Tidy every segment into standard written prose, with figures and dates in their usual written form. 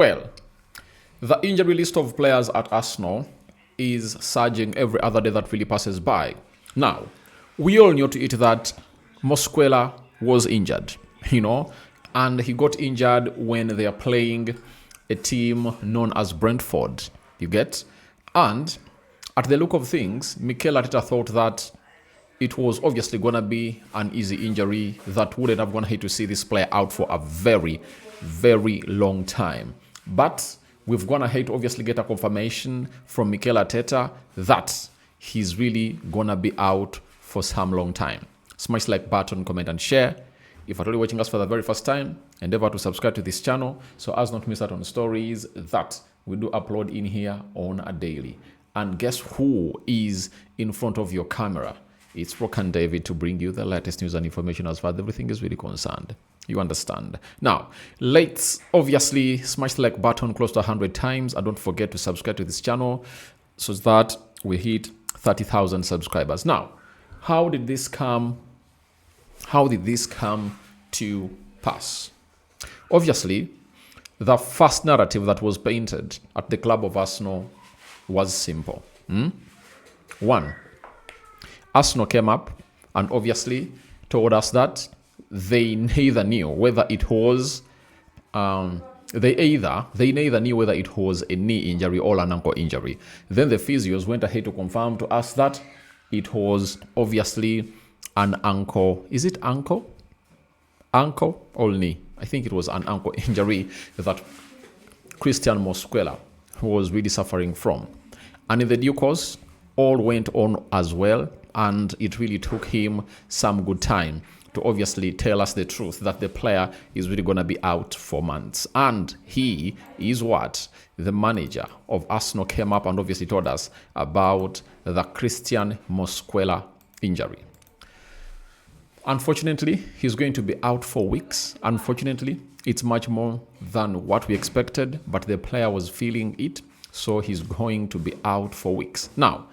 Well, the injury list of players at Arsenal is surging every other day that really passes by. Now, we all knew to it that Mosquera was injured, and he got injured when they are playing a team known as Brentford, you get? And at the look of things, Mikel Arteta thought that it was obviously going to be an easy injury that wouldn't have gone ahead to see this player out for a very, very long time. But we've gone ahead to obviously get a confirmation from Mikel Arteta that he's really going to be out for some long time. Smash the like button, comment and share. If you're already watching us for the very first time, endeavor to subscribe to this channel so as not to miss out on stories that we do upload in here on a daily. And guess who is in front of your camera? It's Rokani David to bring you the latest news and information as far as everything is really concerned. You understand. Now, let's obviously smash the like button close to 100 times and don't forget to subscribe to this channel so that we hit 30,000 subscribers. Now, how did this come to pass? Obviously, the first narrative that was painted at the club of Arsenal was simple. One, Arsenal came up and obviously told us that they neither knew whether it was they neither knew whether it was a knee injury or an ankle injury. Then the physios went ahead to confirm to us that it was obviously an ankle. Is it ankle? Ankle or knee? I think it was an ankle injury that Cristhian Mosquera was really suffering from. And in the due course, all went on as well, and it really took him some good time to obviously tell us the truth that the player is really going to be out for months. And he is what the manager of Arsenal came up and obviously told us about the Cristhian Mosquera injury. Unfortunately, he's going to be out for weeks. Unfortunately, it's much more than what we expected, but the player was feeling it, so he's going to be out for weeks. Now,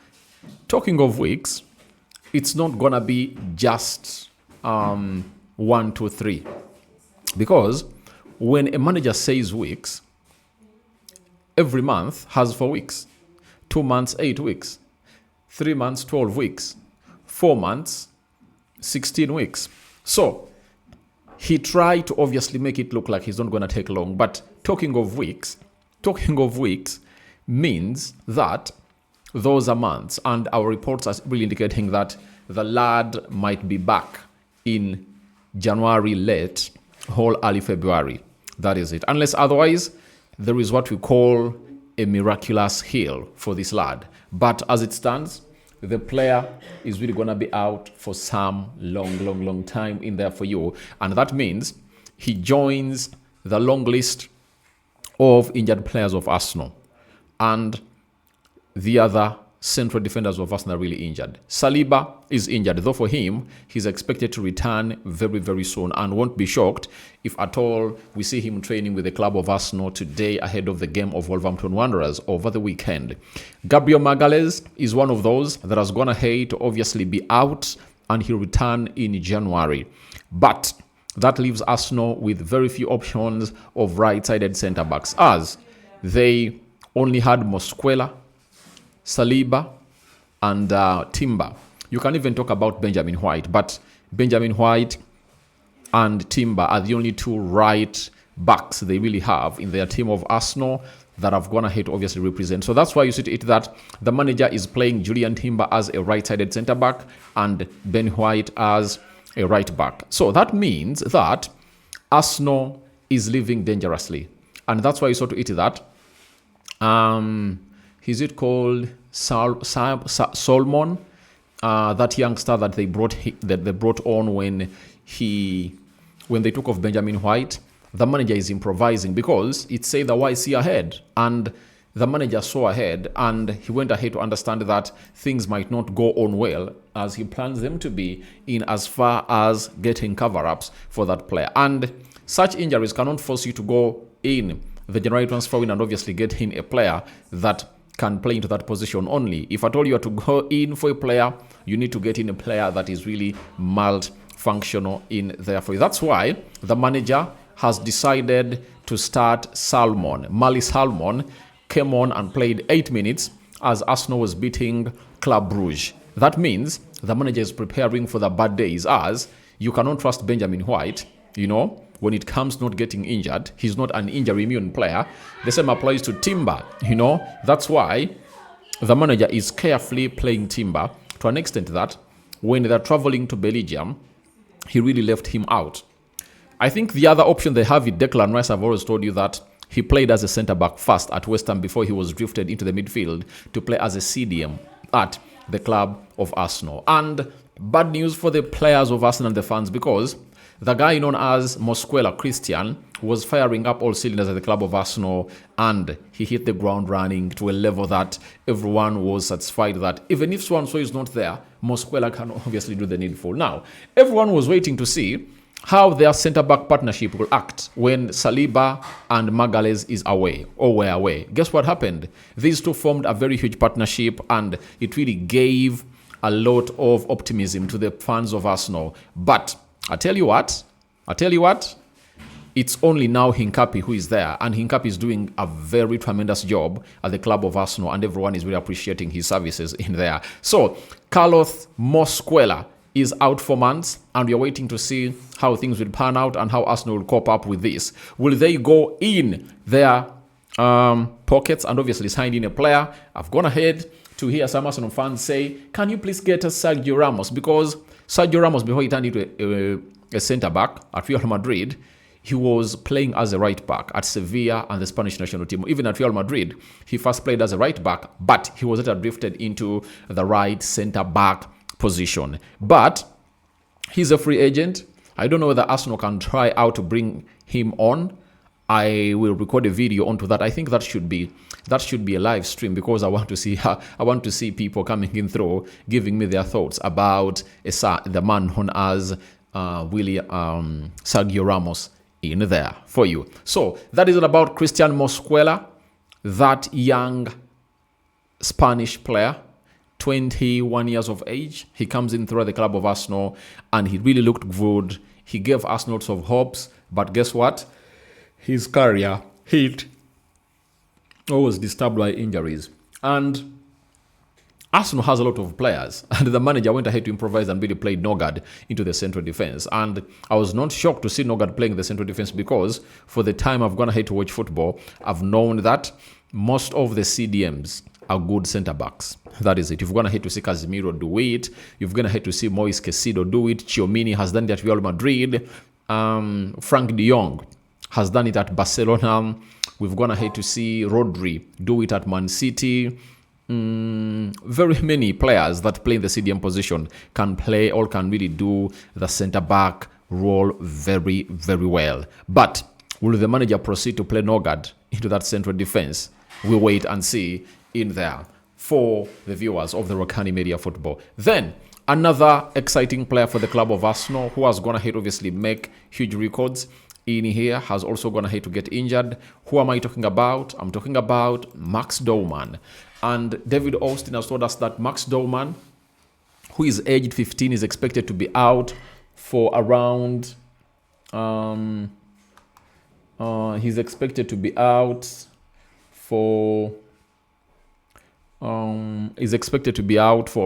talking of weeks, it's not gonna be just 1, 2, 3, because when a manager says weeks, every month has 4 weeks, 2 months, 8 weeks, 3 months, 12 weeks, 4 months, 16 weeks. So he tried to obviously make it look like he's not gonna take long. But talking of weeks means that those are months, and our reports are really indicating that the lad might be back in January late or early February. That is it. Unless otherwise, there is what we call a miraculous heal for this lad. But as it stands, the player is really going to be out for some long time in there for you. And that means he joins the long list of injured players of Arsenal. And the other central defenders of Arsenal are really injured. Saliba is injured, though for him, he's expected to return very, very soon, and won't be shocked if at all we see him training with the club of Arsenal today ahead of the game of Wolverhampton Wanderers over the weekend. Gabriel Magalhaes is one of those that has gone ahead to obviously be out, and he'll return in January. But that leaves Arsenal with very few options of right-sided centre-backs, as they only had Mosquera, Saliba, and Timber. You can even talk about Benjamin White, but Benjamin White and Timber are the only two right backs they really have in their team of Arsenal that have gone ahead to obviously represent. So that's why you see it that the manager is playing Julian Timber as a right-sided centre-back and Ben White as a right-back. So that means that Arsenal is living dangerously. And that's why you saw to it that is it called Solomon? That youngster that they brought on when they took off Benjamin White. The manager is improvising because it said the why see ahead, and the manager saw ahead, and he went ahead to understand that things might not go on well as he plans them to be in as far as getting cover-ups for that player. And such injuries cannot force you to go in the January transfer window and obviously get in a player that can play into that position only. If at all you are to go in for a player, you need to get in a player that is really multifunctional in there for you. That's why the manager has decided to start Salmon. Mali Salmon came on and played 8 minutes as Arsenal was beating Club Brugge. That means the manager is preparing for the bad days, as you cannot trust Benjamin White, when it comes to not getting injured. He's not an injury immune player. The same applies to Timber, That's why the manager is carefully playing Timber to an extent that when they're traveling to Belgium, he really left him out. I think the other option they have is Declan Rice. I've always told you that he played as a centre-back first at West Ham before he was drifted into the midfield to play as a CDM at the club of Arsenal. And bad news for the players of Arsenal and the fans, because the guy known as Mosquera, Cristhian, was firing up all cylinders at the club of Arsenal, and he hit the ground running to a level that everyone was satisfied that even if Swansea is not there, Mosquera can obviously do the needful. Now, everyone was waiting to see how their centre-back partnership will act when Saliba and Magalhaes is away or were away. Guess what happened? These two formed a very huge partnership, and it really gave a lot of optimism to the fans of Arsenal. But I tell you what, it's only now Hincapi who is there, and Hincapi is doing a very tremendous job at the club of Arsenal, and everyone is really appreciating his services in there. So Carlos Mosquera is out for months, and we are waiting to see how things will pan out and how Arsenal will cope up with this. Will they go in their pockets and obviously sign in a player? I've gone ahead to hear some Arsenal fans say, can you please get us Sergio Ramos? Because Sergio Ramos, before he turned into a centre-back at Real Madrid, he was playing as a right-back at Sevilla and the Spanish national team. Even at Real Madrid, he first played as a right-back, but he was later drifted into the right centre-back position. But he's a free agent. I don't know whether Arsenal can try out to bring him on. I will record a video onto that. I think that should be a live stream, because I want to see people coming in through giving me their thoughts about the man known as Sergio Ramos in there for you. So that is all about Cristhian Mosquera, that young Spanish player, 21 years of age. He comes in through the club of Arsenal, and he really looked good. He gave us lots of hopes, but guess what? His career was disturbed by injuries. And Arsenal has a lot of players, and the manager went ahead to improvise and really played Nogard into the central defense. And I was not shocked to see Nogard playing the central defense, because for the time I've gone ahead to watch football, I've known that most of the CDMs are good centre backs. That is it. You've gone ahead to see Casemiro do it. You've gone ahead to see Moise Caicedo do it. Chiomini has done it at Real Madrid. Frank de Jong has done it at Barcelona. We've gone ahead to see Rodri do it at Man City. Very many players that play in the CDM position can play or can really do the centre-back role very, very well. But will the manager proceed to play Nogard into that central defense? We'll wait and see in there for the viewers of the Rokani Media Football. Then, another exciting player for the club of Arsenal, who has gone ahead obviously make huge records in here, has also gone ahead to get injured. Who am I talking about? I'm talking about Max Dowman. And David Austin has told us that Max Dowman, who is aged 15, is expected to be out for around he's expected to be out for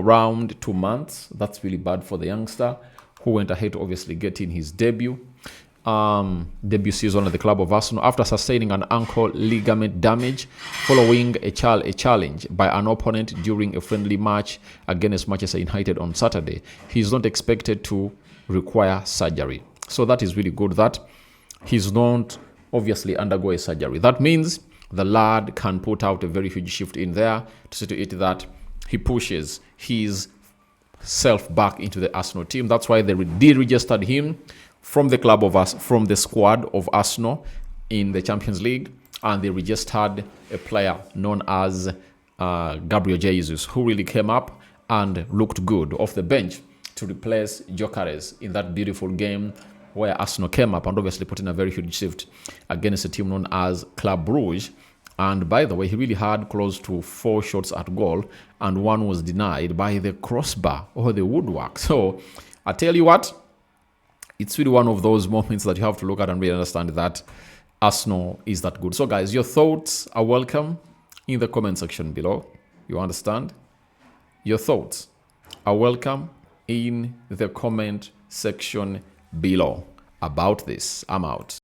around 2 months. That's really bad for the youngster, who went ahead to obviously get in his debut season at the club of Arsenal after sustaining an ankle ligament damage following a challenge by an opponent during a friendly match against Manchester United on Saturday. He's not expected to require surgery. So that is really good that he's not obviously undergo a surgery. That means the lad can put out a very huge shift in there to see to it that he pushes his self back into the Arsenal team. That's why they deregistered him from the from the squad of Arsenal in the Champions League, and they registered a player known as Gabriel Jesus, who really came up and looked good off the bench to replace Gyökeres in that beautiful game where Arsenal came up and obviously put in a very huge shift against a team known as Club Brugge. And by the way, he really had close to 4 shots at goal, and one was denied by the crossbar or the woodwork. So I tell you what, it's really one of those moments that you have to look at and really understand that Arsenal is that good. So guys, your thoughts are welcome in the comment section below. You understand? Your thoughts are welcome in the comment section below about this. I'm out.